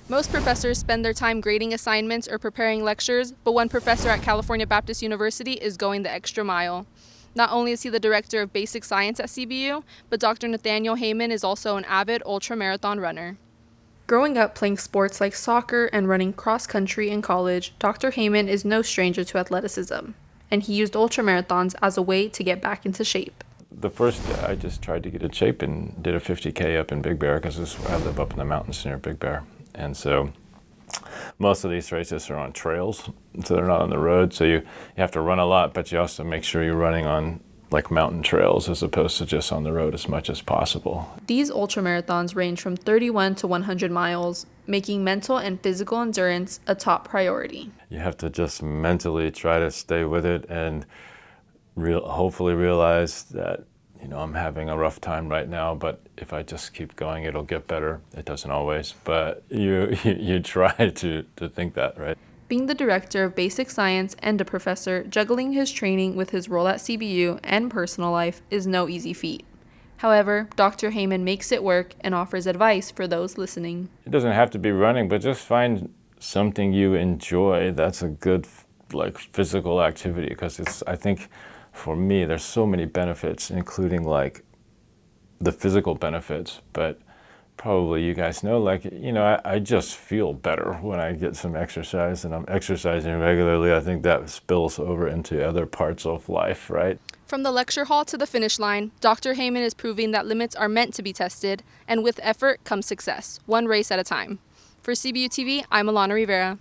Most professors spend their time grading assignments or preparing lectures, but one professor at California Baptist University is going the extra mile. Not only is he the director of basic science at CBU, but Dr. Nathaniel Heyman is also an avid ultramarathon runner. Growing up playing sports like soccer and running cross country in college, Dr. Heyman is no stranger to athleticism, and he used ultramarathons as a way to get back into shape. The first, I just tried to get in shape and did a 50K up in Big Bear because I live up in the mountains near Big Bear. And so most of these races are on trails, so they're not on the road. So you have to run a lot, but you also make sure you're running on like mountain trails as opposed to just on the road as much as possible. These ultramarathons range from 31 to 100 miles, making mental and physical endurance a top priority. You have to just mentally try to stay with it and hopefully realize that, I'm having a rough time right now, but if I just keep going, it'll get better. It doesn't always, but you try to think that, right? Being the director of basic science and a professor, juggling his training with his role at CBU and personal life is no easy feat. However, Dr. Heyman makes it work and offers advice for those listening. It doesn't have to be running, but just find something you enjoy that's a good physical activity, because I think for me, there's so many benefits, including the physical benefits, but probably you guys know, I just feel better when I get some exercise, and I'm exercising regularly. I think that spills over into other parts of life, right? From the lecture hall to the finish line, Dr. Heyman is proving that limits are meant to be tested, and with effort comes success, one race at a time. For CBU TV, I'm Alana Rivera.